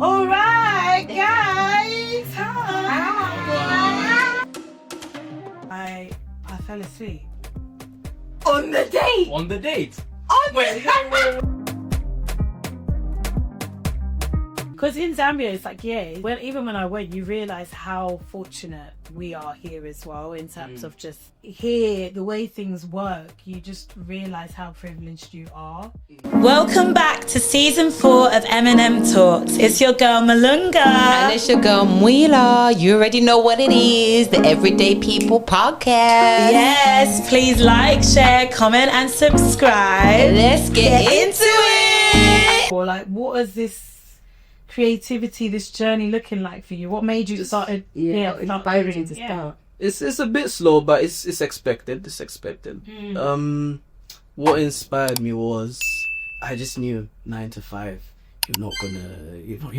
All right, guys. Hi. I fell asleep. On the date? On the date? Wait. Because in Zambia, it's like, even when I went, you realise how fortunate we are here as well in terms of just here, the way things work, you just realise how privileged you are. Welcome back to season 4 of MNM Talks. It's your girl Malunga. And it's your girl Mwila. You already know what it is, the Everyday People podcast. Yes, please like, share, comment and subscribe. Let's get into it. Or like, what is this creativity, this journey looking like for you? What made you started? Inspiring to start. It's a bit slow, but it's expected. It's expected. What inspired me was I just knew 9 to 5. You're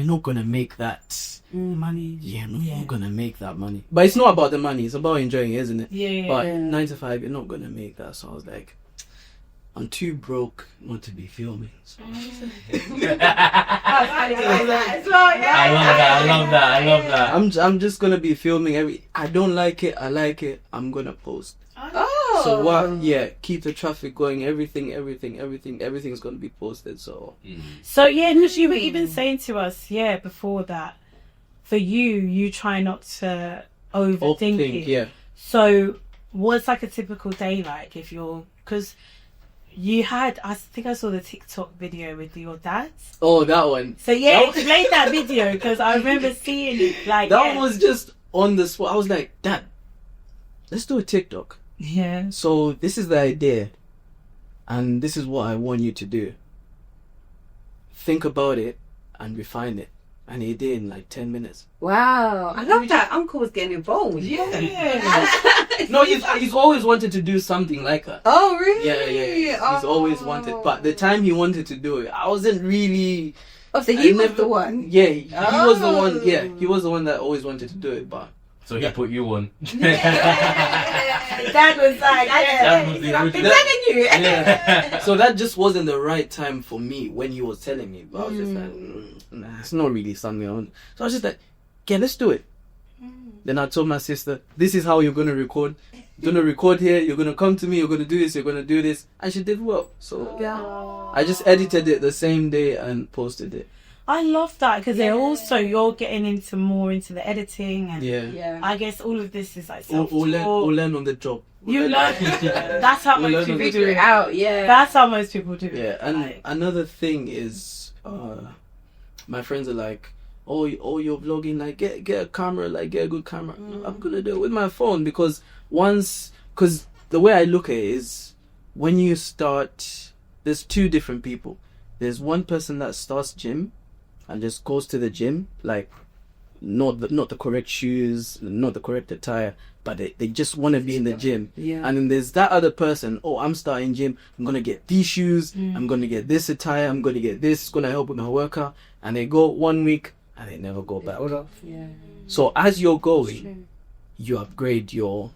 not gonna make that money. Yeah, you're not gonna make that money. But it's not about the money. It's about enjoying it, isn't it? Yeah. But 9 to 5, you're not gonna make that. So I was like, I'm too broke not to be filming. So I love that. I'm just gonna be filming I don't like it, I like it, I'm gonna post. Oh. So what? Yeah, keep the traffic going. Everything's gonna be posted. So. So because you were even saying to us, before that, for you try not to overthink it. Yeah. So what's like a typical day like if you're, because you had, I think I saw the TikTok video with your dad. Oh, that one. So explain that video, because I remember seeing it. Like that one was just on the spot. I was like, Dad, let's do a TikTok. Yeah. So this is the idea, and this is what I want you to do. Think about it and refine it. And he did in like 10 minutes. Wow. I love that Uncle was getting involved. Yeah. No, he's always wanted to do something like that. Oh, really? Yeah. He's always wanted. But the time he wanted to do it, I wasn't really... Oh, so he was the one? Yeah, he was the one. Yeah, he was the one that always wanted to do it, but... So he put you on. Dad was like, I've been telling you. Yeah. So that just wasn't the right time for me when he was telling me. But I was just like, nah, it's not really something I want. So I was just like, let's do it. Then I told my sister, this is how you're going to record. You're going to record here. You're going to come to me. You're going to do this. You're going to do this. And she did well. So I just edited it the same day and posted it. I love that, because they're also, you're getting more into the editing, and I guess all of this is like self-taught. We'll learn on the job. You learn. That's how most people do it. That's how most people do it. Yeah, and another thing is, my friends are like, oh, you're vlogging, like get a camera, like get a good camera. I'm gonna do it with my phone, because the way I look at it is, when you start, there's 2 different people. There's one person that starts gym and just goes to the gym, like not the correct shoes, not the correct attire, but they just want to be in the gym. Yeah. And then there's that other person, I'm starting gym, I'm going to get these shoes, I'm going to get this attire, I'm going to get this, it's going to help with my workout. And they go 1 week and they never go back. Yeah. So as you're going, you upgrade your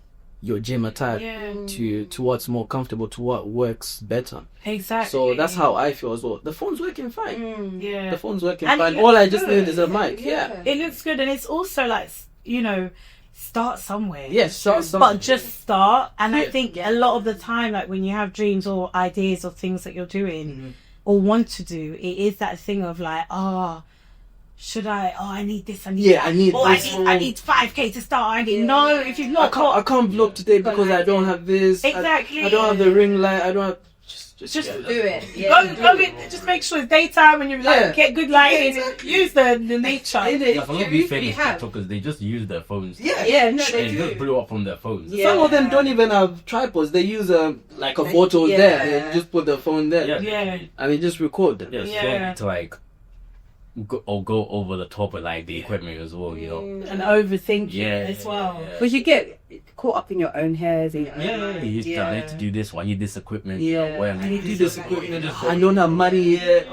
gym attire to what's more comfortable, to what works better. Exactly. So that's how I feel as well. The phone's working fine. The phone's working and fine. All I just need is a mic. Yeah. It looks good, and it's also like, start somewhere. Yes, start somewhere. But just start. And I think a lot of the time, like when you have dreams or ideas or things that you're doing or want to do, it is that thing of like, should I need this, I need that. I need this. I need 5k to start. No, if you've not I can't vlog today because I don't have this. Exactly. I don't have the ring light. I don't have... Just do it. Go just make sure it's daytime when you get good lighting. Use the nature. Like, a lot of these famous TikTokers, they just use their phones. They just blew up from their phones. Some of them don't even have tripods. They use a photo there. They just put the phone there. And they just record them. To like go over the top of like the equipment as well, and overthink as well. But you get caught up in your own hairs. I need to do this. I need this equipment. I need to do this equipment. I don't have money yet.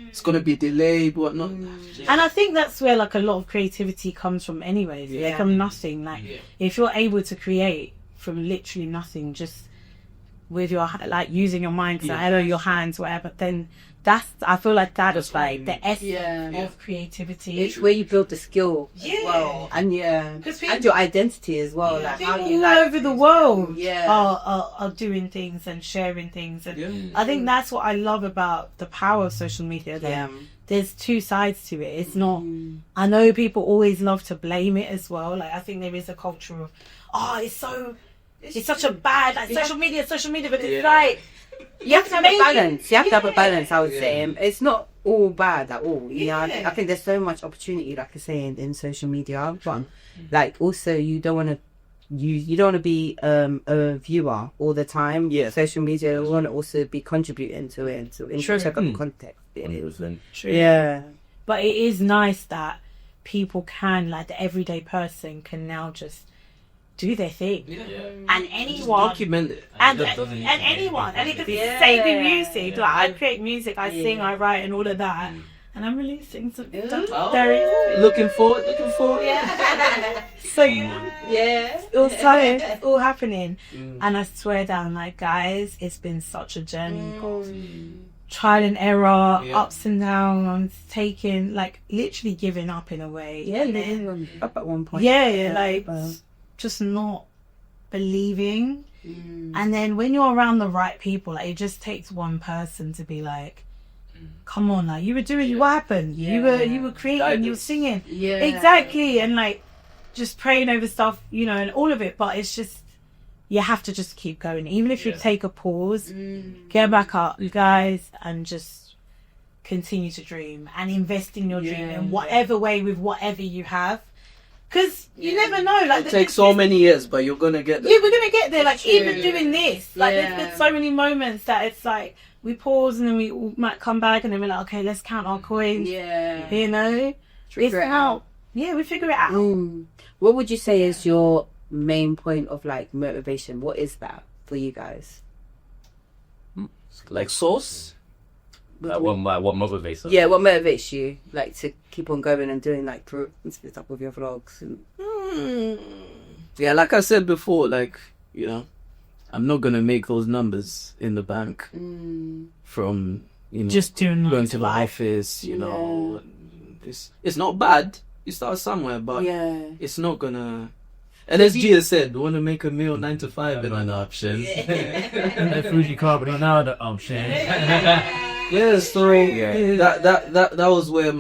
It's gonna be delayed, whatnot. And I think that's where like a lot of creativity comes from anyway. They come nothing. Like if you're able to create from literally nothing, just with your using your mind, I know your hands, whatever, then I feel like that's That's like what the I essence Yeah. of creativity. It's where you build the skill as Yeah. well, and Because and your identity as well, like how people you all like over the world Yeah. are doing things and sharing things, and Yeah. I think that's what I love about the power of social media. That Yeah. there's two sides to it. It's not. I know people always love to blame it as well. Like I think there is a culture of, it's such a bad like social media, but it's like. You have to have a Maybe- balance. You have to have a yeah. balance, I would Yeah. say. It's not all bad at all. You know, Yeah. I think there's so much opportunity, like I say, in social media. But like, also, you don't want to. You don't want to be a viewer all the time. Yeah. Social media, you want to also be contributing to it, to True. check out the context. 100%. Yeah. But it is nice that people can, like the everyday person, can now just do their thing, and anyone. Document it. And, It doesn't need to be anyone, and it could be Yeah. same with music. Yeah. Like I create music, I sing, I write, and all of that, and I'm releasing some stuff very Looking forward. so Yeah. it's all happening, and I swear down, like guys, it's been such a journey, trial and error, Yeah. ups and downs, taking like literally giving up in a way. Yeah, And then- up at one point. yeah, like just not believing. And then when you're around the right people, like it just takes one person to be like, come on, like you were doing what happened? You were creating, you were singing. Yeah. Exactly. And like just praying over stuff, you know, and all of it, but it's just you have to just keep going. Even if you take a pause, get back up, you guys, and just continue to dream and invest in your dream in whatever way with whatever you have. Because you never know. Like It takes so many years, but you're gonna get there. yeah, we're gonna get there. Like even doing this, like Yeah. there's so many moments that it's like we pause and then we all might come back and then we're like, okay, let's count our coins. Yeah. You know, Figure it's it out. Yeah, we figure it out. What would you say is your main point of like motivation? What is that for you guys? Like sauce. Like, what motivates us? Yeah, what motivates you like to keep on going and doing like stuff with your vlogs? And... Yeah, like I said before, like, you know, I'm not gonna make those numbers in the bank from, you know, Just doing going to the office, you know. It's not bad. You start somewhere, but it's not gonna. And as Gia said, want to make a meal 9 to 5 and an option. That Fuji carbon another option. Yeah, so that was where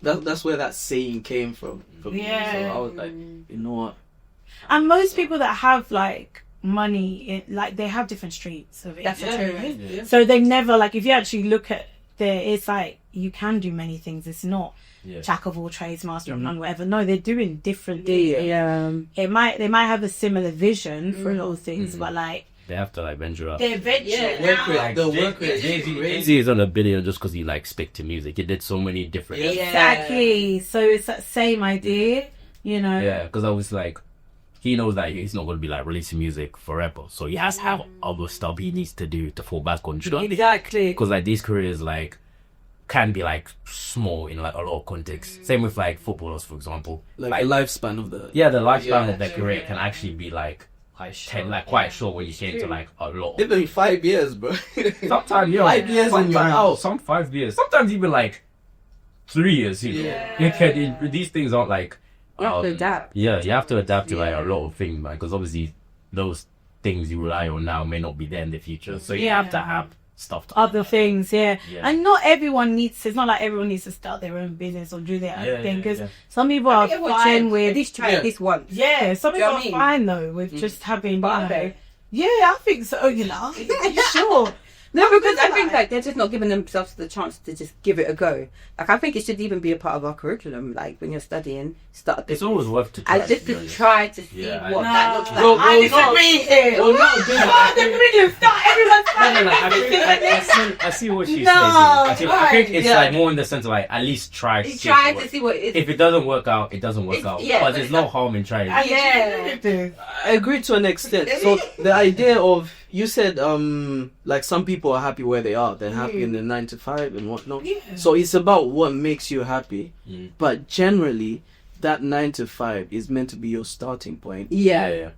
that's where that saying came from. Yeah. So I was like, you know what? And most people that have like money, like they have different streets of it. That's true. Yeah. So they never like if you actually look at it's like you can do many things. It's not jack of all trades, master of none, whatever. No, they're doing different things. They might have a similar vision for a lot of things, but like They have to like venture up. they're venturing Work rate, out. the work rate is Jay-Z crazy. is on a billion just because he like stick to music. He did so many different. Exactly. So it's that same idea, you know. Yeah, because I was like, he knows that he's not going to be like releasing music forever, so he has to have other stuff he needs to do to fall back on. Do you know what I mean? Exactly. Because like these careers like can be like small in like a lot of contexts. Same with like footballers, for example. Like the lifespan of the Yeah, the lifespan of their career can actually be like quite short when you get into like a lot. even 5 years, bro. Sometimes 5 years and you're out. Some 5 years. Sometimes even like 3 years. You know, these things aren't like. You have to adapt. Yeah, you have to adapt to like a lot of things, man. Because obviously those things you rely on now may not be there in the future. So you have to have stuff to Other things, Yeah. and not everyone needs. It's not like everyone needs to start their own business or do their own thing. Because some people are fine At with. least try it this once. Yeah, some Do you people know are what I mean? fine though with just having. But You know, okay. yeah, I think so. You know, sure. No, because I think like they're just not giving themselves the chance to just give it a go. Like I think it should even be a part of our curriculum. Like when you're studying, start. It's always worth to try. And just to try to see Yeah, what I- that looks like. Well, I disagree here. Well, not doing I disagree. Start everyone's I see what she's No, saying. I think it's yeah. like more in the sense of like at least try. Try to see what it is. If it doesn't work out, it doesn't work It's- out. yeah, but but there's it's no not- harm in trying. Yeah. I agree to an extent. So the idea of you said like some people are happy where they are. They're happy in the 9 to 5 and whatnot. Yeah. So it's about what makes you happy. Mm. But generally, that 9 to 5 is meant to be your starting point Yeah.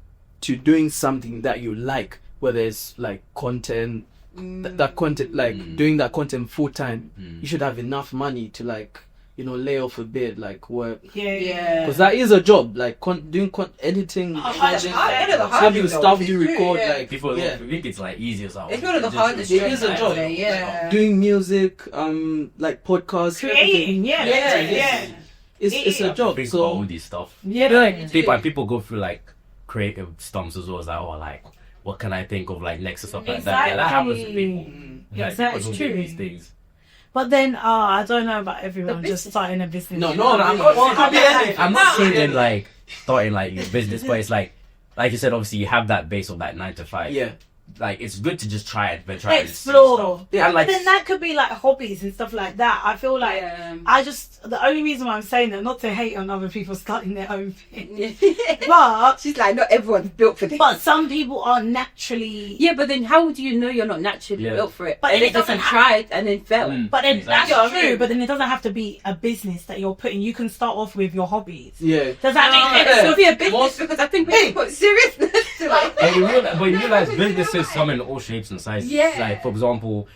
to doing something that you like, whether it's like content, that content, like doing that content full time, you should have enough money to like, you know, lay off a bit, like work. Yeah. Because that is a job, like doing editing, having stuff you record, like People think it's like easier. So It's one of the hardest it jobs. is a job. Yeah. Doing music, like podcasts, Creating, it's a job. Think So about all these stuff. People go through like creative stumps as well. It's like, oh, like what can I think of like next or stuff like that. Yeah, that happens to people. Yes, Like, that people is don't do true. these things. But then, I don't know about everyone just starting a business. no, I'm I'm not saying like starting like your business, but it's like you said, obviously you have that base of like 9 to 5. Yeah. Like it's good to just try it, then try it. Explore. Yeah, But then that could be like hobbies and stuff like that. I feel like the only reason why I'm saying that, not to hate on other people starting their own thing, but She's like, not everyone's built for this. but some people are naturally. Yeah, but then how do you know you're not naturally Yeah. built for it? But And it it doesn't doesn't try it and then fail. But then Exactly. that's true. But then it doesn't have to be a business that you're putting. You can start off with your hobbies. Yeah. Does that make It sense? should be a business because I think we put seriousness to it. But you realize businesses come in all shapes and sizes. Yeah. Like for example,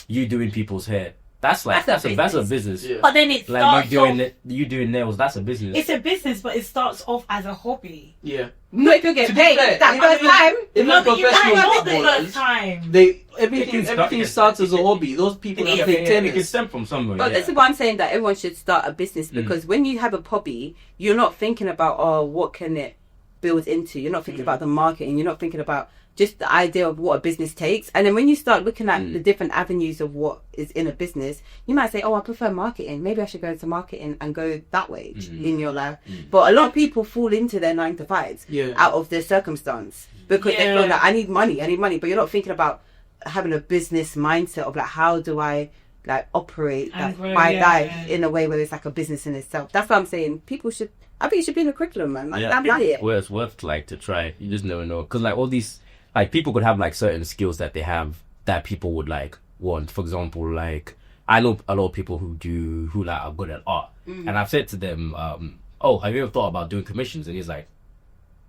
you doing people's hair. That's like That's a that's a business. Yeah. But then it Like starts you doing nails. That's a business. It's a business, but it starts off as a hobby. Yeah. Not if you get To be paid fair, that first time. Even No, but you professional can't not the footballers, first time. everything starts as a hobby. Those people that play it can tennis. stem from somewhere. But yeah. this is why I'm saying that everyone should start a business because when you have a hobby, you're not thinking about what can it build into. You're not thinking about the marketing. You're not thinking about just the idea of what a business takes. And then when you start looking at the different avenues of what is in a business, you might say, oh, I prefer marketing. Maybe I should go into marketing and go that way in your life. But a lot of people fall into their 9 to 5s out of their circumstance because they feel like I need money. But you're not thinking about having a business mindset of like, how do I like operate And like, grow, my yeah, life yeah. in a way where it's like a business in itself. That's what I'm saying. I think it should be in the curriculum, man. Like, Yeah. that's like it. Well, it's worth like to try. You just never know because like all these like people could have like certain skills that they have that people would like want. For example, like I know a lot of people who like are good at art, and I've said to them, "Oh, have you ever thought about doing commissions?" And he's like,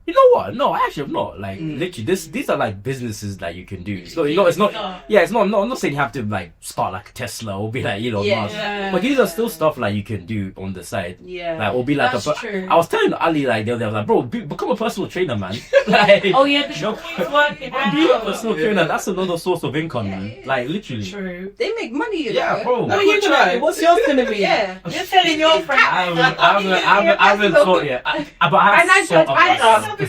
"You know what? No, I actually have not. Like literally, these are like businesses that you can do. So it's not. Yeah, it's not. No, I'm not saying you have to like start like a Tesla or be like Elon Musk. But these are still stuff like you can do on the side. Yeah. Like or be like That's true. I was telling Ali like the other day, I was like, bro, become a personal trainer, man. Like, Oh yeah, the you know, it's working be a out. personal trainer. That's another source of income, man. Like literally. True. They make money, you Yeah, know. bro. What are you gonna do? What's yours gonna be? Yeah. You're telling your friends. I haven't thought yet. But I have thought about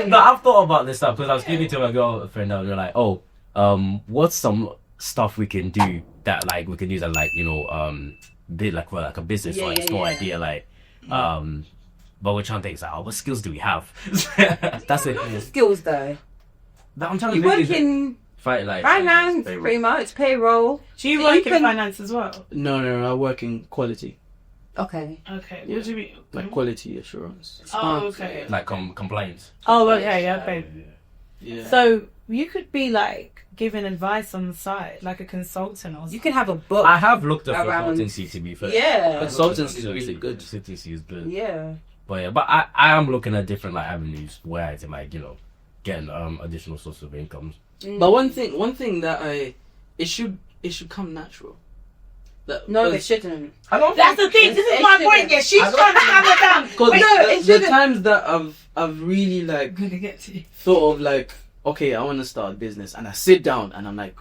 No, I've thought about this stuff because I was speaking to my girlfriend and we were like, oh, what's some stuff we can do that like we can use as like, you know, be like for like a business or a small idea, like but we're trying to think like, what skills do we have? That's it. Skills though. But I'm trying to You think, work is it- in like finance, payroll. pretty much, payroll. Do you So work you in can- finance as well? No, I work in quality, Okay. Okay. What do you mean? like quality assurance. Oh, okay. like compliance. Oh, okay. Yeah, okay. Yeah. So you could be like giving advice on the side, like a consultant or something. You can have a book. I have looked at Around- consultancy to be fair. Yeah. Consultancy is really good. Consultancy is good. Yeah. But yeah, but I am looking at different like avenues where I can like, you know, get additional source of income. But one thing that it should come natural. No, it shouldn't. I don't That's the thing. This is my point. Yeah, she's trying to hammer down. Because it the shouldn't. times that I've really like I'm gonna get to you. thought of like, okay, I want to start a business, and I sit down and I'm like,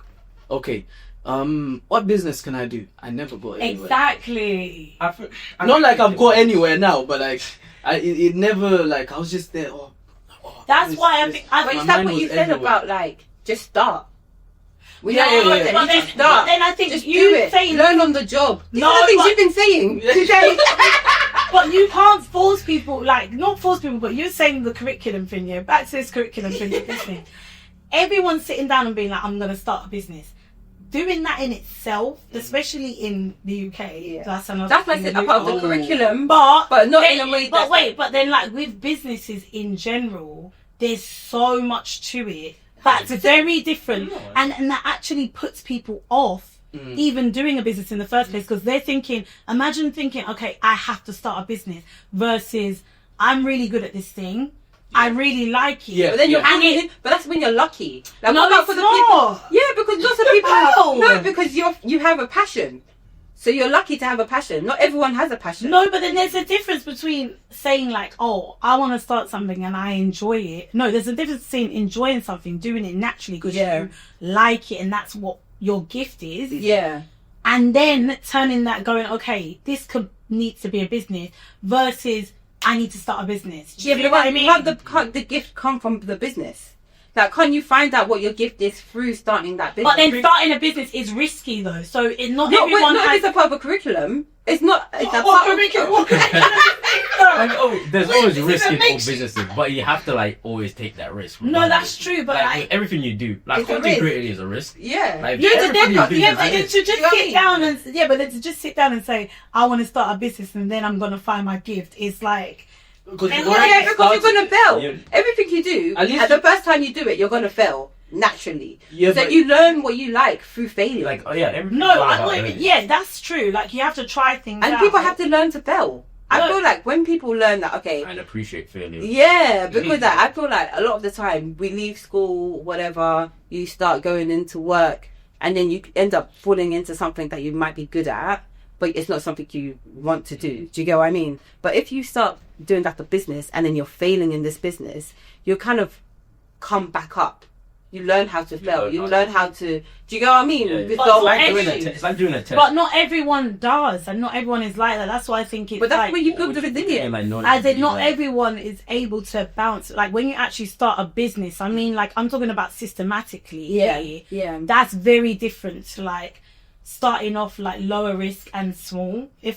okay, what business can I do? I never got anywhere. Exactly. Not like I've got anywhere now, but like it never like I was just there. That's this- why I this- think. But My it's like mind what you was said everywhere. about like just start. We Yeah, don't yeah, know yeah. that. But You then, just start. but then I think Just you do it. saying Learn on the job. These No, are the things but- you've been saying today. But you can't force people, like, not force people, but you're saying the curriculum thing, yeah? Back to this curriculum thing, this thing. Everyone's sitting down and being like, I'm going to start a business. Doing that in itself, especially in the UK, that's another That's like thing. a part of the curriculum, But not then- in a way. But wait, but then, like, with businesses in general, there's so much to it that's very different. And that actually puts people off even doing a business in the first place because they're thinking, imagine thinking, okay, I have to start a business versus I'm really good at this thing. I really like it. Yeah. But then you're Yeah. hanging, but that's when you're lucky. Like, No, what about it's for the not. people? Yeah, because lots of people No. no, because you have a passion. So you're lucky to have a passion. Not everyone has a passion. No, but then there's a difference between saying like, oh, I want to start something and I enjoy it. No, there's a difference between enjoying something, doing it naturally because Yeah. you like it and that's what your gift is. Yeah. And then turning that going, okay, this needs to be a business versus I need to start a business. Do you Yeah, know but what I mean? can't the gift come from the business? Like, can't you find out what your gift is through starting that business? But then starting a business is risky though. So it's not not everyone if has... it's a part of a curriculum. It's not. It's a What part curriculum? of, Like, there's always this risk is in all amazing. businesses, but you have to like always take that risk. No, that's true, but like, like... with everything you do, like It's a content risk. creating is a risk. yeah. Like, Yeah, everything you do yeah, is but a then risk. to just You know what I sit mean? down and but then to just sit down and say I want to start a business and then I'm gonna find my gift is like Because And you yeah, already Yeah, because you're started- gonna fail. Yeah. Everything you do, At least at the first time you do it, you're gonna fail naturally. Yeah, so but- you learn what you like through failure. Like, oh yeah, everything. no, yeah, that's true. Like you have to try things and out. people have to learn to fail. I No. feel like when people learn that, okay, And appreciate failure. yeah, because like, I feel like a lot of the time we leave school, whatever, you start going into work, and then you end up falling into something that you might be good at, but it's not something you want to do. Do you get what I mean? But if you start doing that for business and then you're failing in this business, you kind of come back up. You learn how to fail. You learn how to. Do you get what I mean? Yeah, With But the it's like whole doing issue. It's like doing a test. But not everyone does, and not everyone is like that. That's why I think it's But that's like, where you build the Which- resilience. like, knowledge as that in you not like. everyone is able to bounce. Like when you actually start a business, I mean, like I'm talking about systematically. Yeah. That's very different to like starting off like lower risk and small. Do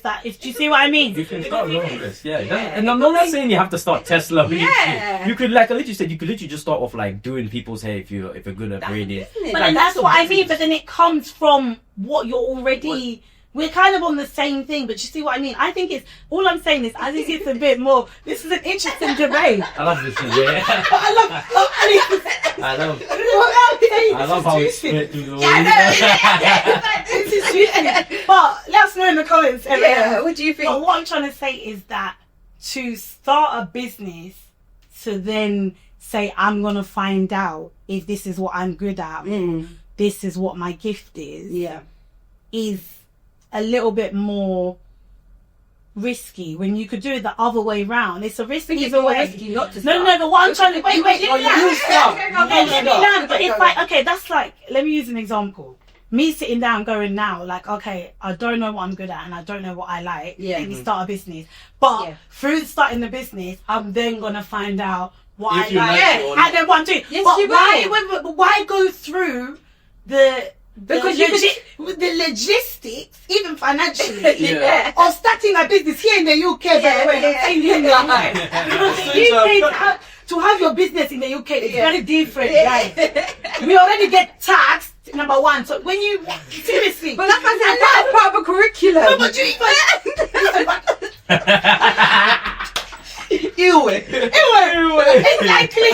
you see what I mean? You can start low risk, yeah. And I'm not saying you have to start Tesla. But Yeah. you could, like I literally said, you could literally just start off like doing people's hair if you're good at braiding. But then that's what I mean. But then it comes from what you're already. We're kind of on the same thing, but you see what I mean? I think it's all I'm saying is I think it's a bit more. This is an interesting debate. I love this, yeah. I love how it's split through the wall. This is juicy. But let us know in the comments. Yeah. What do you think? But what I'm trying to say is that to start a business, to then say I'm gonna find out if this is what I'm good at, this is what my gift is, Yeah. is a little bit more risky when you could do it the other way round. It's a risk It's either more way. risky not to No, start. no, but what I'm trying to wait, let me land. You start. Let me land. But it's like, okay, that's like, let me use an example. Me sitting down going now, like, okay, I don't know what I'm good at and I don't know what I like. Yeah. Let me start a business. But Yeah. through starting the business, I'm then going to find out what If I you like. like it or And then one, two. Yes, but you why go through the Because you the logistics, even financially, Yeah. of starting a business here in the UK, by the way, I'm saying here in the UK. Because the UK, to have your business in the UK is very different, guys. We already get taxed, number one. So when you, seriously. But that's what I said, that's part of a curriculum. No, but you exactly.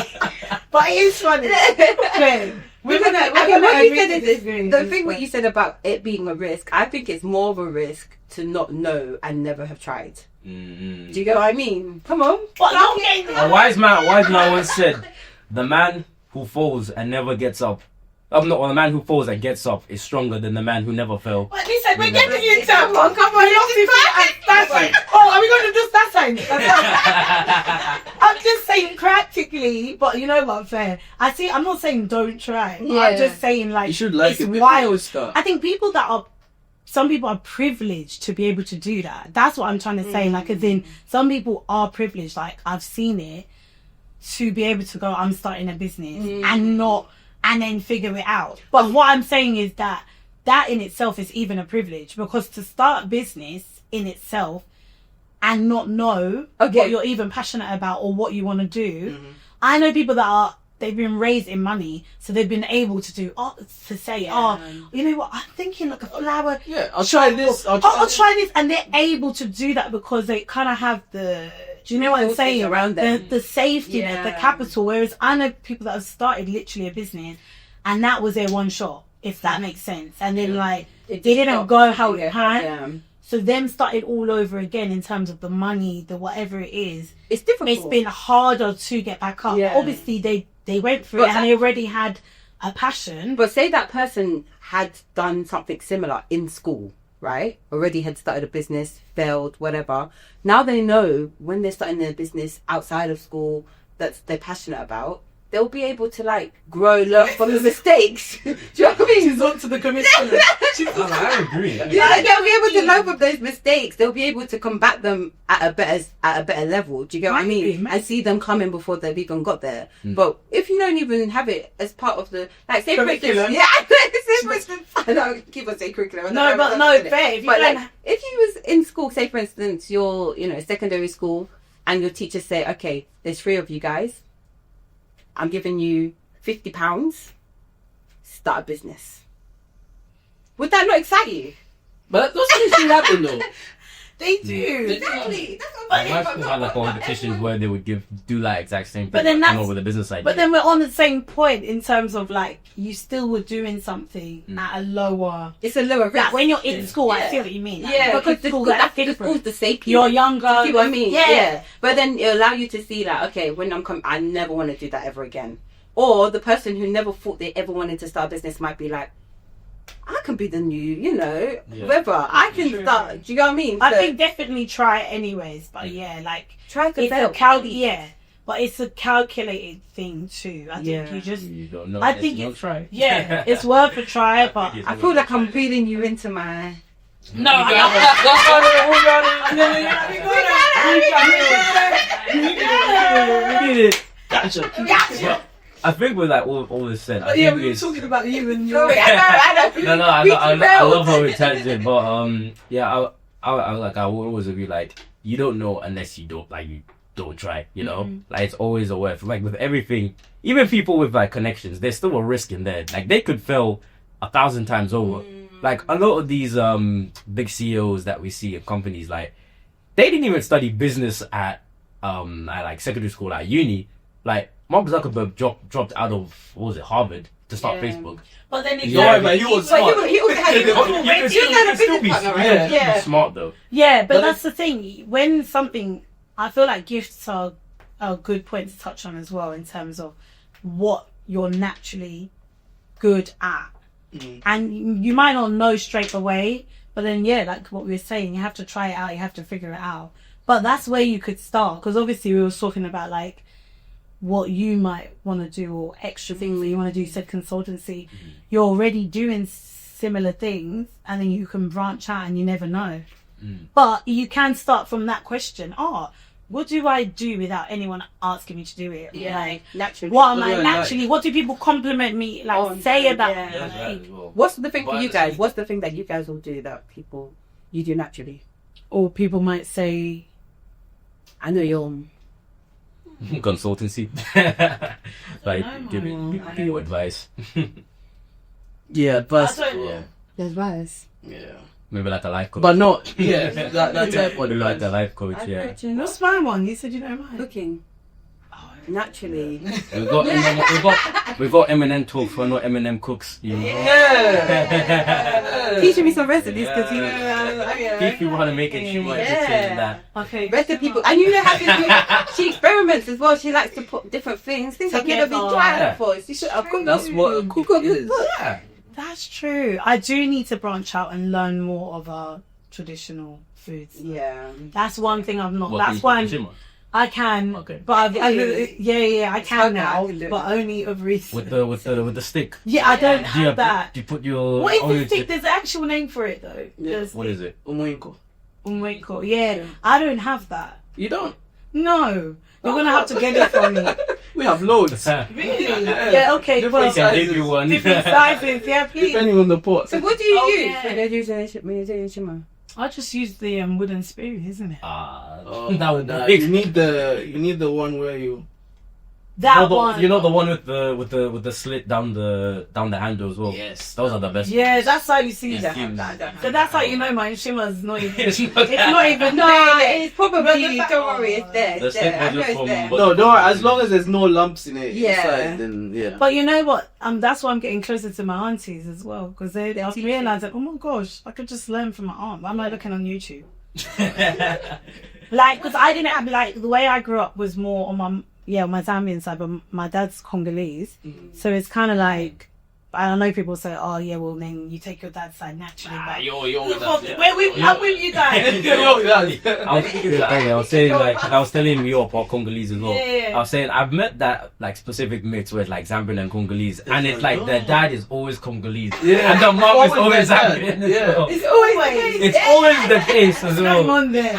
But it is funny. Okay. We're gonna what you said is disagree. the thing what you said about it being a risk. I think it's more of a risk to not know and never have tried. Do you get what I mean? Come on. But don't get A wise man once said, "The man who falls and never gets up, the man who falls and gets up is stronger than the man who never fell." But listen, we're getting into come on. That sign. Oh, are we going to do that sign? I'm just saying practically, but you know what, fair. I'm not saying don't try. Yeah. I'm just saying like You should like it's it before you wild. start. I think some people are privileged to be able to do that. That's what I'm trying to say. Like, as in, some people are privileged. Like, I've seen it to be able to go, I'm starting a business and then figure it out. But what I'm saying is that in itself is even a privilege, because to start business in itself and not know what you're even passionate about or what you want to do. I know people that they've been raised in money, so they've been able to do you know what, I'm thinking like a flower. Yeah, I'll try this. I'll try this, and they're able to do that because they kind of have the. Do you know what I'm saying? Around them. The safety net, the capital. Whereas I know people that have started literally a business, and that was their one shot, if that makes sense. And then like they didn't go how it planned. So them starting all over again in terms of the money, the whatever it is, It's difficult. it's been harder to get back up. Yeah. Obviously, they went through But it and they already had a passion. But say that person had done something similar in school, right? Already had started a business, failed, whatever. Now they know when they're starting their business outside of school that they're passionate about, they'll be able to like grow, learn from the mistakes. Do you know what I mean? She's on to the commission. I agree. Yeah, they'll be able to learn from those mistakes. They'll be able to combat them at a better level. Do you get what I mean? Maybe. And see them coming before they've even got there. But if you don't even have it as part of the say for instance, Curriculum. yeah, say for instance, I don't keep on saying curriculum. No, but no, fair. If you But don't like, if you was in school, say for instance, you're secondary school, and your teachers say, okay, there's 3 of you guys. I'm giving you £50. Start a business. Would that not excite you? But those things still happen though. They do. Exactly. That's what Like, I'm my saying. school had like competitions where they would do like exact same thing, But then come that's- up with a business idea. But then we're on the same point in terms of like you still were doing something at a lower. It's a lower risk. Like when you're in school, I Yeah. see what you mean. Like, Yeah, because the school, school, that's the different. school's the safety. You're younger. You see what I mean? Yeah. But then it allow you to see like, okay, when I never want to do that ever again. Or the person who never thought they ever wanted to start a business might be like, I can be the new, whoever. I can start. Do you know what I mean? I So, think definitely try it anyways. But yeah, like try to it's fail. but it's a calculated thing too. I think you just you don't know. I unless think you don't it's- try. yeah, it's worth a try. But Yes. I feel like I'm feeling you into my. no, Gotcha. I think with like all this said, I Yeah, think we were it's, talking about you and your. Sorry, I know. no, I love how it turns in, but yeah, I will always agree. Like, you don't know unless you don't try. You know, like it's always a worth. Like with everything, even people with like connections, there's still a risk in there. Like they could fail 1,000 times over. Like a lot of these big CEOs that we see at companies, like they didn't even study business at like secondary school, at uni. Like Mark Zuckerberg dropped out of Harvard to start Yeah. Facebook. but then if Yeah, you- but you was But smart. you also had You can still be Yeah. smart though. yeah, but But that's the thing. When something, I feel like gifts are a good point to touch on as well in terms of what you're naturally good at. And you might not know straight away, but then like what we were saying, you have to try it out, you have to figure it out. But that's where you could start, because obviously we were talking about like what you might want to do or extra things that you want to do. You said consultancy, you're already doing similar things, and then you can branch out and you never know. But you can start from that question: what do I do without anyone asking me to do it? Yeah, Like, naturally. what am I Yeah, naturally? What do people compliment me like say about yeah. me? Yeah, Like, that as well. What's the thing for But you at the guys? same- What's the thing that you guys will do that you do naturally? or people might say, I know you're. Consultancy. Like give people advice. Yeah, but Yeah. There's wise. yeah, Maybe like a life coach. but not that type of Maybe like a life coach, yeah. what's my one? You said you don't mind. Cooking. Naturally. We've got MNM TALKS, we're not MNM cooks. You know? Teaching me some recipes because Teach people how to make it. She might just say that. Okay. recipe people, and you know how to do. She experiments as well. She likes to put different things I've never been Together. tried before. She should have cooked. That's what a cook is. Yeah. That's true. I do need to branch out and learn more of our traditional foods. Yeah. That's one thing I've not. What, That's can why you Shima? I can. Okay. But I okay, can now. I can do it. But only of recent. With the stick. Yeah, I don't Do you have that. Do you put your What is oil the stick? dip- There's an actual name for it though. There's What is it? Umoinko. Umweko. Yeah, I don't have that. You don't. No, you're gonna have to get it from me. We have loads. Really? Yeah. Okay. Different Well, Can give you one. different sizes. Yeah, please. Depending on the pot. So what do you Oh, use yeah. when you're doing shima? I just use the wooden spoon, isn't it? Oh, That would nah, be you need the one where you That one. You know the one with the slit down the handle as well. Yes. Those are the best. Yeah, that's how you see Yeah. that. So that's how you know my shimmer's not even. It's It's not even No, there. it's probably. Don't worry, it's there. The It's there. I stick know was it's from- there. No, don't worry. As long as there's no lumps in it Yeah. inside, then yeah. But you know what? That's why I'm getting closer to my aunties as well, because they are realizing, oh my gosh, I could just learn from my aunt. I'm like looking on YouTube. Like, because I didn't have, like, the way I grew up was more on my Zambian side, but my dad's Congolese. So it's kind of like, I know people say, oh yeah, well then you take your dad's side naturally. But I'm with you guys. I was saying, like, I was telling you about Congolese as well. Yeah. I was saying I've met that like specific mix with like Zambian and Congolese, and it's like the dad is always Congolese, Yeah. and the mom is Always always like that. Zambian. as Yeah. well. It's always the case. It's always the case as What's going well. on there?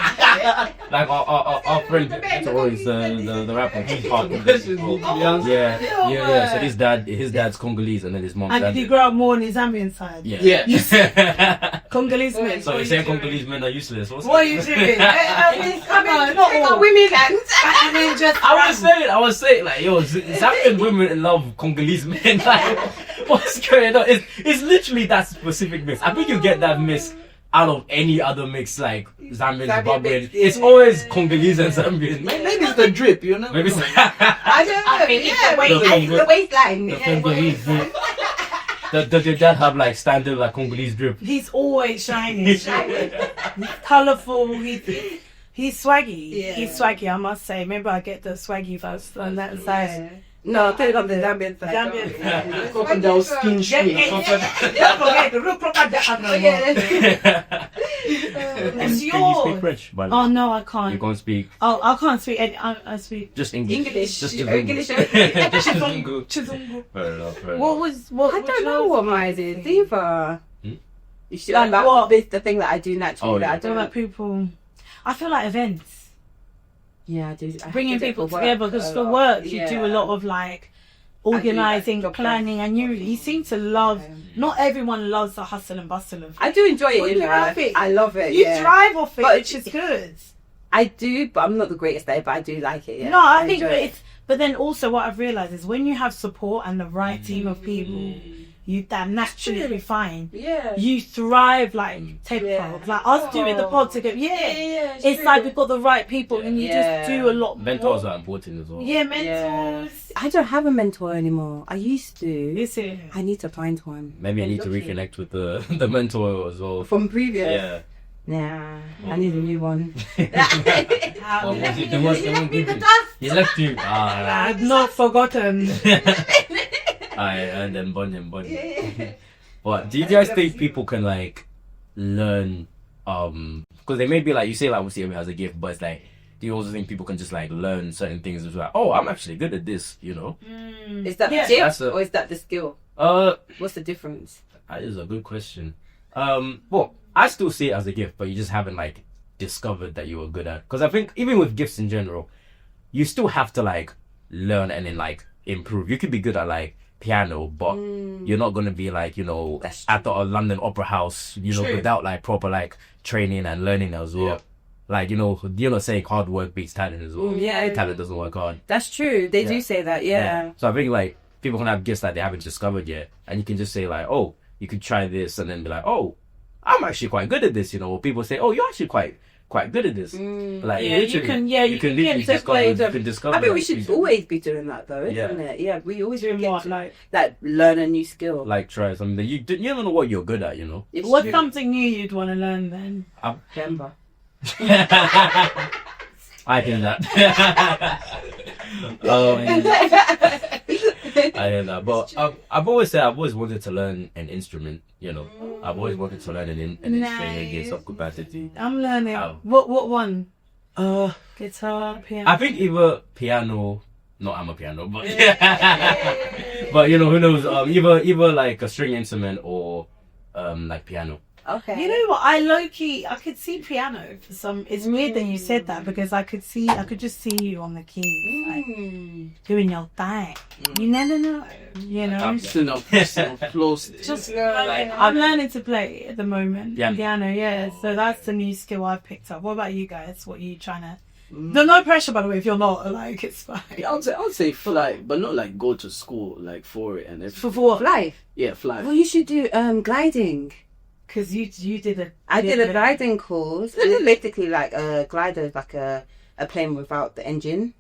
Like our friend, it's always the rapper. He's part Congolese as well. Yeah. So his dad's Congolese, and then his mom's And did Zambian. you grow up more on the Zambian side? Yeah. Congolese men. So what you are say doing? Congolese men are useless? What's What are you doing? Come on, not Take our all. women and. I mean, just I was saying, like, yo, Zambian women love Congolese men. Like, what's going on? It's literally that specific mix. I think you get that mix out of any other mix, like Zambian, Zimbabwean. mix, yeah. It's always Congolese and Zambian. Maybe it's the drip, you know. Maybe it's I don't know. think it's Yeah, the wait, waistline. the waistline. the Yeah. Congolese drip. Does your dad have like standard like Congolese drip? he's always shining. He's colourful. He's swaggy. Yeah. He's swaggy, I must say. Remember, I get the swaggy vibes on that side. No, put it on the Zambian side. Zambian side. Crocodile skin shit. Don't forget the real proper It's Can you speak yours. French? But Oh no, I you can't. can't speak Oh, I can't speak. I speak. just English. English. Just English. Just Kizungu. Chizungu. Fair enough. What? I don't know what mine is either. Hmm? You should Like like what? this the thing that I do naturally. Oh, that yeah. I I feel don't like people. I feel like events, Yeah, I do. I bringing do it people for work together, because a for lot. work you Yeah. do a lot of like do that organising, job planning, and you seem to love. Not everyone loves the hustle and bustle of. I do enjoy it. Well, You you know, love it. I love it. You yeah. thrive off it, But which is good. I do, but I'm not the greatest at it. But I do like it. Yeah. No, I think enjoy that it. it's. But then also, what I've realised is when you have support and the right team of people, you that naturally refine. Yeah. You thrive like tape Yeah. folk. Like us doing the pod together. Yeah. It's like we've got the right people, and you just do a lot. Mentors more. are important as well. Yeah, mentors. I don't have a mentor anymore. I used to. Is it? I need to find one. Maybe I need to reconnect with the mentor as well. From previous. Yeah. Nah, I need a new one. What was it? The one give you? He left you. I've not forgotten. And then Bunyan. But do you guys think people can like learn? Because they may be like, you say like we see it as a gift, but it's like, do you also think people can just like learn certain things? It's like, oh, I'm actually good at this, you know? Is that Yeah. the That's gift a- or is that the skill? What's the difference? That is a good question. Well, I still see it as a gift, but you just haven't like discovered that you were good at. Because I think even with gifts in general, you still have to like learn and then like improve. You could be good at like piano, but you're not gonna be like, you know, That's at the London Opera House, you know, True. without like proper like training and learning as well. Yeah. Like, you know, you're not saying hard work beats talent as well. Yeah. Talent doesn't work hard. That's true. They Yeah. do say that. Yeah. So I think like people can have gifts that they haven't discovered yet, and you can just say like, oh, you could try this, and then be like, oh, I'm actually quite good at this, you know. Or people say, oh, you're actually quite good at this. Like Yeah, you literally, can- yeah, you can literally get discover. ways You of- can discover. I mean, we that should you- always be doing that, though, Yeah. isn't it? Yeah, we always Doing get what? to, Like, learn a new skill. like try something that you don't know what you're good at, you know. It's what's true. something new you'd want to learn then? Remember. I hear that. I hear that. But I've always said I've always wanted to learn an instrument. You know, I've always wanted to learn an instrument against some capacity. I'm learning. Oh. What one? Uh, Guitar, piano. I think either piano. No, I'm a piano, but but you know who knows? Either like a string instrument or like piano. Okay. You know what? I could see piano for some. It's weird that you said that because I could just see you on the keys, like, doing your thing. You never know, you know. Listen up, close. Just I'm learning to play at the moment. Piano. Piano, yeah. So that's the new skill I've picked up. What about you guys? What are you trying to No pressure, by the way. If you're not, like, it's fine. Yeah, I would say fly, but not like go to school like for it and everything. For what? Fly. Yeah, fly. Well, you should do gliding. Because you did a... I did a gliding course. It's basically like a glider is like a plane without the engine.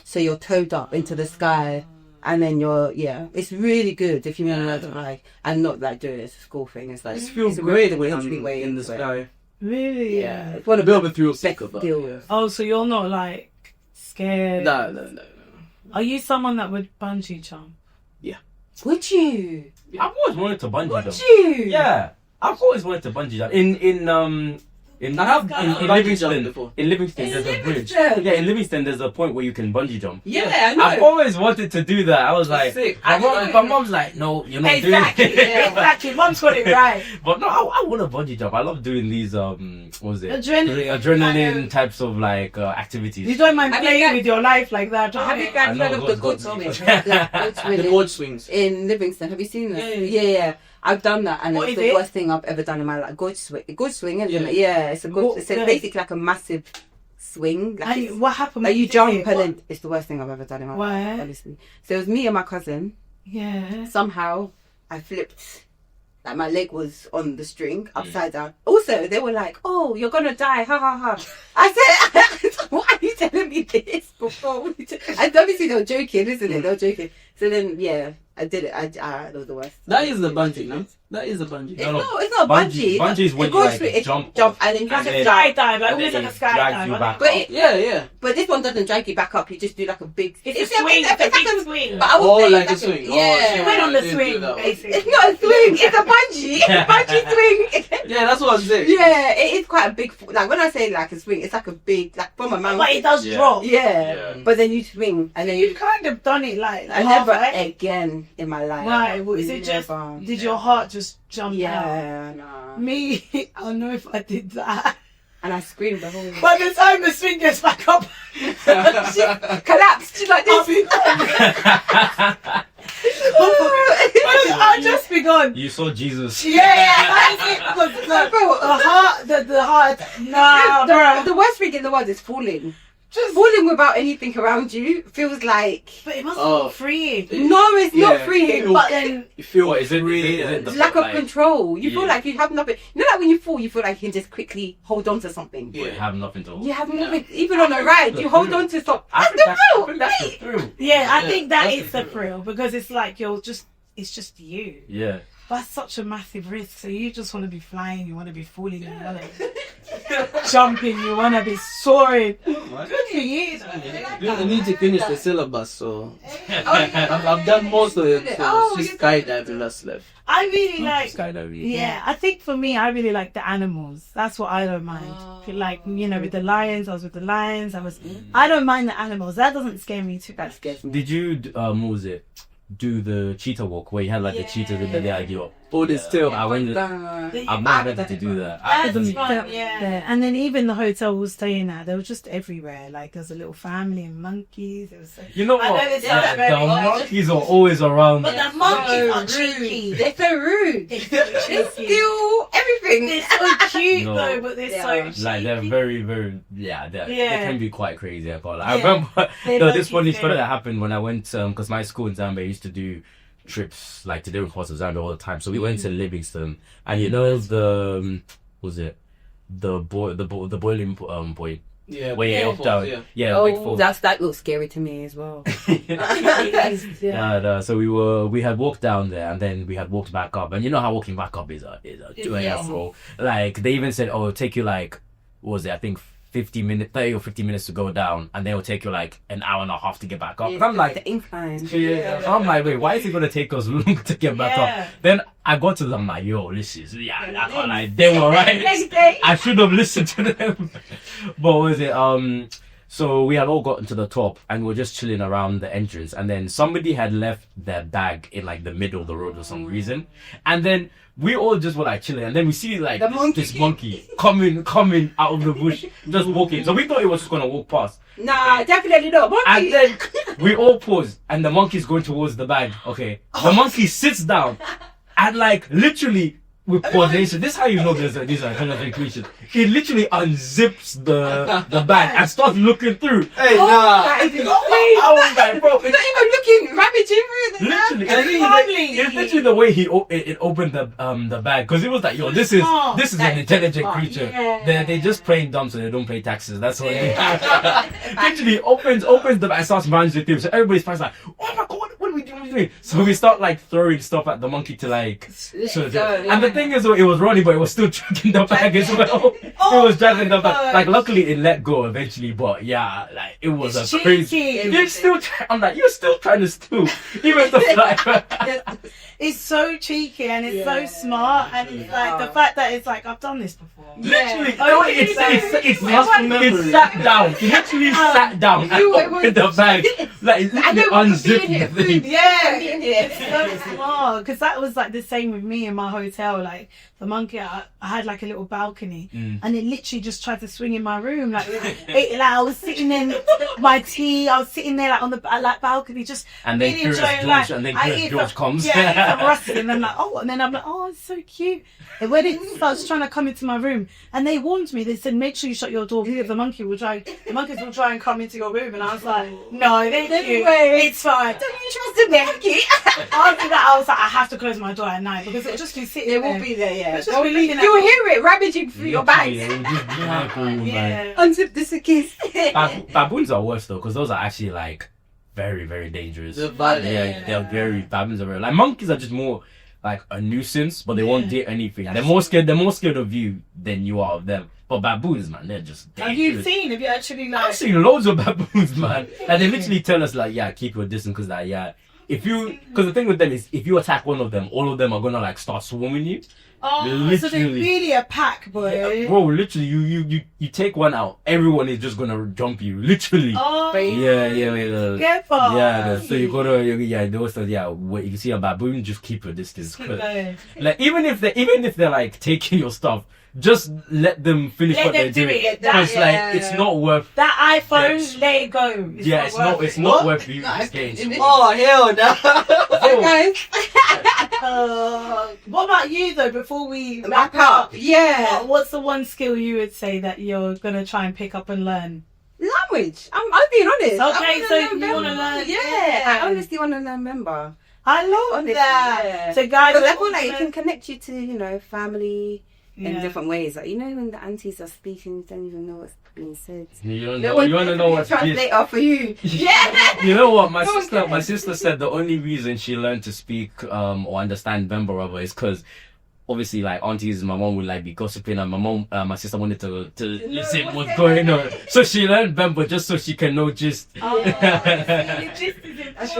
So you're towed up into the sky and then it's really good if you want to learn to fly and not like do it as a school thing. It's like, It feels it's a great really when entry way in the into it. sky. Really? Yeah, It's one a of bit the of a thrill best seeker, but deals. Oh, so you're not, like, scared? no. Are you someone that would bungee jump? Would you? I've always wanted to bungee Would jump. you? Yeah, I've always wanted to bungee jump. In I have in bungee jumped Livingston, before. in Livingston, there's a bridge. Livingston? Yeah, in Livingston, there's a point where you can bungee jump. Yeah, I know. I've always wanted to do that. I was like, sick. my mom's like, no, you're not Exactly, doing it. exactly. Mom's got it right. But no, I want to bungee jump. I love doing these what was it? Adrenaline. Adrenaline types of like activities. You don't mind Have you playing got- with your life like that, do Have you you? guys I know, heard of the God, goat God. swing? The goat The swing board swings. in Livingston. Have you seen that? Yeah. Yeah. I've done that, and What it's is the it? worst thing I've ever done in my life. Good swing, isn't it? Yeah, it's a good. What- It's yeah. basically like a massive swing. Like, it's- And what happened? like you with jump it? and then it's the worst thing I've ever done in my life. Why? Honestly, so it was me and my cousin. Yeah. Somehow I flipped. Like my leg was on the string upside down. Also, they were like, "Oh, you're gonna die!" Ha ha ha. I said, "Why are you telling me this before?" And obviously they were joking, isn't it? They were joking. So then, yeah, I did it. It was the worst. That is the bungee, no? That is the bungee. It's No, not. It's not bungee- bungee. bungee is when It you, goes like, through- it jump and then you have and to then- dive. Skydive, like And almost then like a it drags skydive. you right? back But up. it, Yeah. but this one doesn't drag you back up. You just do like a big. It's a swing, it's a big swing. But I would Oh, say like a like swing. Oh, Yeah. shit. Went on the I didn't swing, do that one. basically. It's not a swing. It's a bungee. Bungee swing. Yeah, that's what I'm saying. Yeah, it is quite a big. Like when I say like a swing, it's like a big, like from a mountain. But it does Yeah. drop. Yeah. But then you swing and then You've you. kind of done it like I half, never right? again in my life. Right, well, is it just, Never. did your heart just jump out? Yeah, no. Me, I don't know if I did that. And I screamed the whole. By the time the swing gets back up, She collapsed. She's like I'll this. be I'll just be gone. You saw Jesus. Yeah, that's it. Because the heart, nah, bro. The worst thing in the world is falling. Just, Falling without anything around you feels like. but it must Oh. be freeing. No, it's not Yeah. freeing. But then, You feel What, is it the Lack of like, control. You feel Yeah. like you have nothing. You know, like when you fall, you feel like you can just quickly hold on to something. you have nothing to hold? You have nothing. Even on a ride, the you hold thrill. on to something. I That's think the that's, I thrill. think that's the mate. thrill. yeah, I think that that's is the the thrill because it's like it's just you. Yeah. That's such a massive risk. So you just want to be flying, you want to be falling, you want to jumping, you want to be soaring. Good for you. I need to finish the syllabus, so Oh, I've done most of it. So Oh, it's you just skydiving that's left. I really like. Skydiving. Yeah, I think for me, I really like the animals. That's what I don't mind. Like, you know, with the lions, I was with the lions. I don't mind the animals. That doesn't scare me too That much. scares me. Did you what was it? Do the cheetah walk where you had like the cheetahs in the idea? Oh, this tail. I went. I've never had to do that. I That's couldn't- fun, yeah. And then even the hotel we were staying at, they were just everywhere. Like, there was a little family and monkeys. It was so... You know I what? know this sounds very the much- monkeys are always around. But the monkeys are cheeky. They're so rude. They're so They cheeky. steal everything. They're so cute No. though, but they're so Yeah. cheeky. Like they're very, very, they Yeah. can be quite crazy. I can't lie. I Yeah. remember They're no, this lucky funny too. story that happened when I went because my school in Zambia used to do trips like to different parts of Zambia all the time. So we went to Livingston, and you know the was it the boiling point Yeah. where you yeah, helped out? Yeah. Yeah, Big Oh, Falls. that looks scary to me as well. Yeah. And, so we had walked down there and then we had walked back up, and you know how walking back up is a 2 bro. Like they even said, oh, it'll take you like, what was it? I think 30 or 50 minutes to go down, and then it'll take you like an hour and a half to get back up. And I'm like, the incline. yeah. So I'm like, wait, why is it gonna take us long to get back Yeah. up? Then I got to them, I'm like, yo, this is I can't lie, they were right. Next day. I should have listened to them. But what was it? So we had all gotten to the top and we're just chilling around the entrance, and then somebody had left their bag in like the middle of the road for some reason, and then we all just were like chilling, and then we see like this monkey coming out of the bush, just walking. So we thought it was just gonna walk past. Nah, definitely not. Monkey. And then we all pause, and the monkey's going towards the bag. Okay, the monkey sits down, and like literally with coordination. This is how you know these are kind of creatures. He literally unzips the bag and starts looking through. Hey, nah. I was like, bro, Not even looking, ravaging through the literally, and it's literally the way it opened the bag, because it was like, yo, this is an intelligent creature. Yeah. They just playing dumb, so they don't pay taxes. That's what it is. Literally opens the bag and starts managing through. So everybody's like, oh my god, what are we doing? So we start like throwing stuff at the monkey to like. And the thing is, it was running, but it was still dragging the bag as well. It was dragging the bag. Like, luckily it let go eventually, but yeah, like it was It's a crazy. cheeky. You're still. I'm like, you're still trying to steal, even though like. It's so cheeky and it's so smart, and it's like the fact that it's like, I've done this before. Literally, Oh, it's sat down. He literally sat down and opened the bag. Like, it's literally unzipped the thing. Yeah, it's so smart, because that was like the same with me in my hotel. Like the monkey, I had like a little balcony, and it literally just tried to swing in my room. Like, I was sitting in my tea, I was sitting there like on the balcony, just and then really Curious enjoying George, life. and then I Curious eat George some- comes. Yeah, I eat some rusty, and I'm like, oh, and then I'm like, oh, it's so cute. And when it starts trying to come into my room, and they warned me, they said, make sure you shut your door because the monkeys will try and come into your room. And I was like, no, thank you, it's fine. Don't you trust the monkey? After that, I was like, I have to close my door at night because it'll just be sitting It there. will be there, yeah. Just be looking at You'll me. hear it ravaging through your Literally, bags. it was just beautiful, man. Yeah. Unzip the kiss. Baboons are worse though, because those are actually like very, very dangerous. They're violent. Yeah, they're very. Baboons are very. Like, monkeys are just more like a nuisance, but they won't do anything. And they're more scared of you than you are of them. But baboons, man, they're just dangerous. Have you actually like? I've seen loads of baboons, man. Like, they literally tell us like, yeah, keep your distance, because like, yeah, because the thing with them is, if you attack one of them, all of them are gonna like start swarming you. Oh, so they're Literally. really a pack, boy. Bro, literally, you take one out, everyone is just gonna jump you, literally. Oh, Yeah. careful. Yeah, so you gotta, what you can see a baboon, just keep your distance. Keep going. Like, even if they're like taking your stuff, just let them finish Let what them they're do doing. it. Because like, it's not worth. That iPhone, Yeah. let it go. It's not worth you getting. Oh, hell no. Guys, What about you though? Before we wrap up. Yeah. What's the one skill you would say that you're gonna try and pick up and learn? Language. I'm being honest. Okay, so you wanna learn? Yeah, I honestly want to learn member. I love Honestly, that. yeah. So guys, Because I feel like it can connect you to, family in Yeah. different ways. Like, when the aunties are speaking, you don't even know what's being said. You wanna know what's this? translator for you. Yeah. You know what? My Okay. sister said the only reason she learned to speak or understand Bemba rather is because obviously, like, aunties, my mom would like be gossiping, and my sister wanted to listen what's going on, so she learned Bemba just so she can know just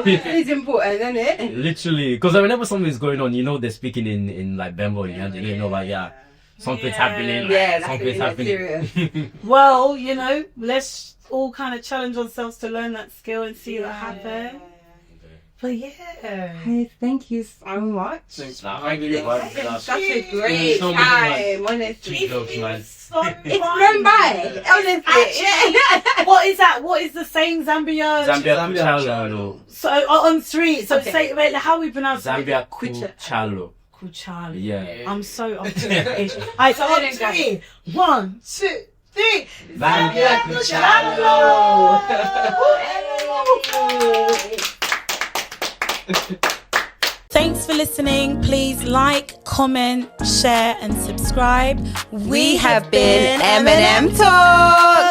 It's important, isn't it? literally, because whenever something's going on, they're speaking in like Bemba, and you know, like, yeah, something's happening, like, Yeah, that's something's happening. serious. Well, let's all kind of challenge ourselves to learn that skill and see what happens. But yeah, Hey, thank you so much. Nah, thank you, man. Such a great So many, time, honestly. Sweet jokes, man. so It's fun. flown by, honestly. Actually, what is that? What is the saying? Zambia. Zambia Chalo. So on three. So Okay. say, wait, how we pronounce it? Zambia Chalo. Kuchali. Yeah. I'm so Alright, so on three. 1, 2, 3. Zambia Thanks for listening. Please like, comment, share, and subscribe. We have been M&M Talks.